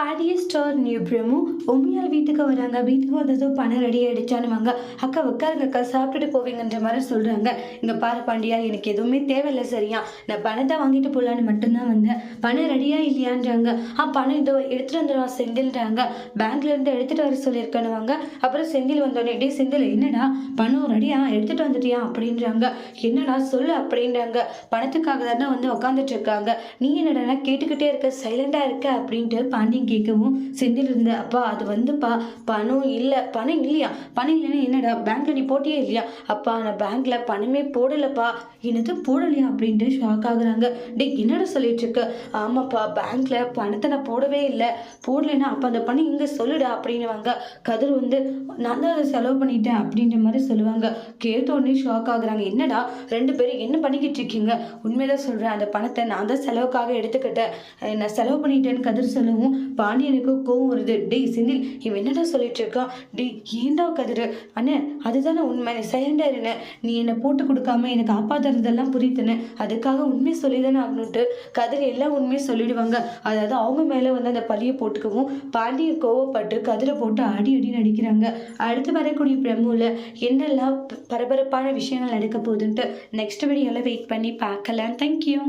பாடிய star new Prabhu உண்மையால் வீட்டுக்கு வராங்க. வீட்டுக்கு வந்ததும் பணம் ரெடி ஆயிடுச்சானுவாங்க. அக்கா உட்காருங்க அக்கா, சாப்பிட்டுட்டு போவீங்கன்ற மாதிரி சொல்றாங்க. இங்க பாரு பாண்டியா, எனக்கு எதுவுமே தேவையில்லை சரியா, நான் பணத்தை வாங்கிட்டு போலான்னு மட்டும்தான் வந்தேன். பணம் ரெடியா இல்லையான்றாங்க. பணம் இதோ எடுத்துட்டு வந்துடுவான் செந்தில்ன்றாங்க. பேங்க்ல இருந்து எடுத்துட்டு வர சொல்லியிருக்கணுவாங்க. அப்புறம் செந்தில் வந்தோடனே, டே செந்தில் என்னடா பணம் ரெடியா எடுத்துட்டு வந்துட்டியா அப்படின்றாங்க. என்னடா சொல்லு அப்படின்றாங்க. பணத்துக்காக தானே வந்து உட்காந்துட்டு இருக்காங்க, நீ என்னடா கேட்டுக்கிட்டே இருக்க, சைலண்டா இருக்க அப்படின்ட்டு பாண்டியன் கேட்கவும் செந்தில் இருந்த, அப்பா அது வந்துப்பா பணம் இல்லை. பணம் இல்லையா? பணம் இல்லைன்னா என்னடா பேங்க்ல நீ போட்டியே இல்லையா? அப்பா நான் பேங்க்ல பணமே போடலப்பா. என்னது போடலையா அப்படின்ட்டு ஷாக் ஆகுறாங்க. டே என்னடா சொல்லிட்டு இருக்க? ஆமாப்பா பேங்க்ல பணத்தை நான் போடவே இல்லை. போடலைன்னா அப்ப அந்த பணம் இங்க சொல்லுடா அப்படின்னுவாங்க. கதிர் வந்து நான் தான் அதை செலவு பண்ணிட்டேன் அப்படின்ற மாதிரி சொல்லுவாங்க. கேட்ட உடனே ஷாக் ஆகுறாங்க. என்னடா ரெண்டு பேரும் என்ன பண்ணிக்கிட்டு இருக்கீங்க? உண்மையிதான் சொல்றேன், அந்த பணத்தை நான் தான் செலவுக்காக எடுத்துக்கிட்டேன், நான் செலவு பண்ணிட்டேன்னு கதிர் சொல்லவும் பாண்டியனுக்கு கோவம் வருது. டேய் செந்தில், இவன் என்னடா சொல்லிட்டு இருக்கான்? டேய் ஏண்டா கதிர் அண்ணே, அதுதானே உண்மை, நீ சைலண்டா இருன, நீ என்னை போட்டு கொடுக்காம எனக்கு காப்பாத்துறதெல்லாம் புரியுதுன்னு, அதுக்காக உண்மை சொல்லிதானே ஆகணும்ட்டு கதிர் எல்லாம் உண்மையை சொல்லிடுவாங்க. அதாவது அவங்க மேல வந்து அந்த பழியை போட்டுக்கவும் பாண்டியன் கோவப்பட்டு கதிரை போட்டு அடி அடி நடிக்கிறாங்க. அடுத்து வரக்கூடிய பிரமுல என்னெல்லாம் பரபரப்பான விஷயங்கள் நடக்க போகுதுன்ட்டு நெக்ஸ்ட் வீடியோல வெயிட் பண்ணி பார்க்கலாம். தேங்க்யூ.